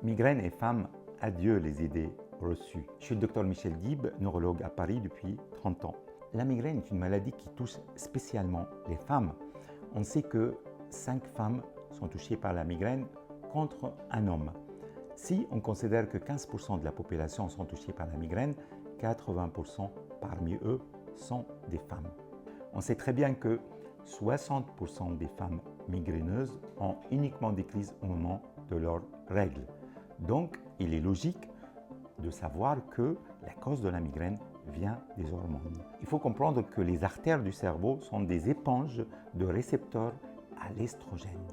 Migraine et femmes, adieu les idées reçues. Je suis le docteur Michel Dib, neurologue à Paris depuis 30 ans. La migraine est une maladie qui touche spécialement les femmes. On sait que 5 femmes sont touchées par la migraine contre un homme. Si on considère que 15% de la population sont touchées par la migraine, 80% parmi eux sont des femmes. On sait très bien que 60% des femmes migraineuses ont uniquement des crises au moment de leurs règles. Donc, il est logique de savoir que la cause de la migraine vient des hormones. Il faut comprendre que les artères du cerveau sont des éponges de récepteurs à l'estrogène.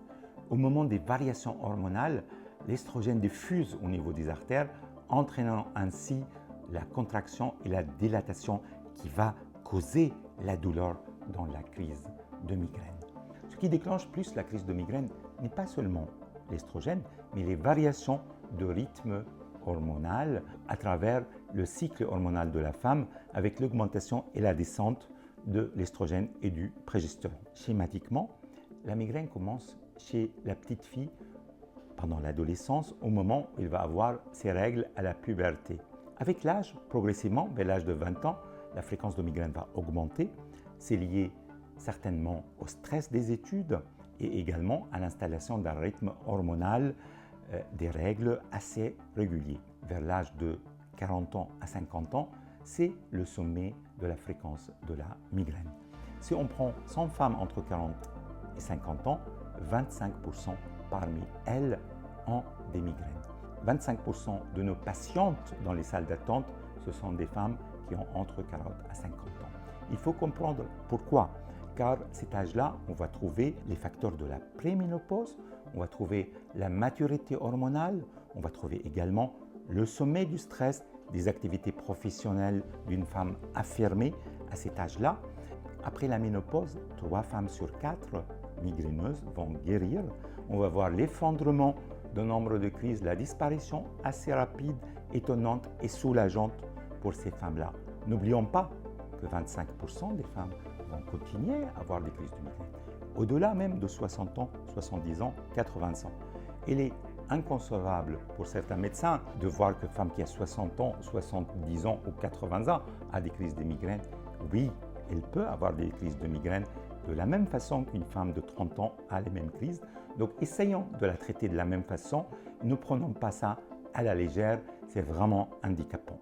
Au moment des variations hormonales, l'estrogène diffuse au niveau des artères, entraînant ainsi la contraction et la dilatation qui va causer la douleur dans la crise de migraine. Ce qui déclenche plus la crise de migraine n'est pas seulement l'estrogène, mais les variations de rythme hormonal à travers le cycle hormonal de la femme avec l'augmentation et la descente de l'estrogène et du progestérone. Schématiquement, la migraine commence chez la petite fille pendant l'adolescence au moment où elle va avoir ses règles à la puberté. Avec l'âge, progressivement, vers l'âge de 20 ans, la fréquence de migraine va augmenter. C'est lié certainement au stress des études et également à l'installation d'un rythme hormonal des règles assez réguliers. Vers l'âge de 40 ans à 50 ans, c'est le sommet de la fréquence de la migraine. Si on prend 100 femmes entre 40 et 50 ans, 25% parmi elles ont des migraines. 25% de nos patientes dans les salles d'attente, ce sont des femmes qui ont entre 40 à 50 ans. Il faut comprendre pourquoi. Car à cet âge-là, on va trouver les facteurs de la préménopause, on va trouver la maturité hormonale, on va trouver également le sommet du stress, des activités professionnelles d'une femme affirmée à cet âge-là. Après la ménopause, 3 femmes sur 4 migraineuses vont guérir. On va voir l'effondrement du nombre de crises, la disparition assez rapide, étonnante et soulageante pour ces femmes-là. N'oublions pas que 25% des femmes vont continuer à avoir des crises de migraine, au-delà même de 60 ans, 70 ans, 80 ans. Il est inconcevable pour certains médecins de voir qu'une femme qui a 60 ans, 70 ans ou 80 ans a des crises de migraine. Oui, elle peut avoir des crises de migraine de la même façon qu'une femme de 30 ans a les mêmes crises. Donc essayons de la traiter de la même façon. Ne prenons pas ça à la légère, c'est vraiment handicapant.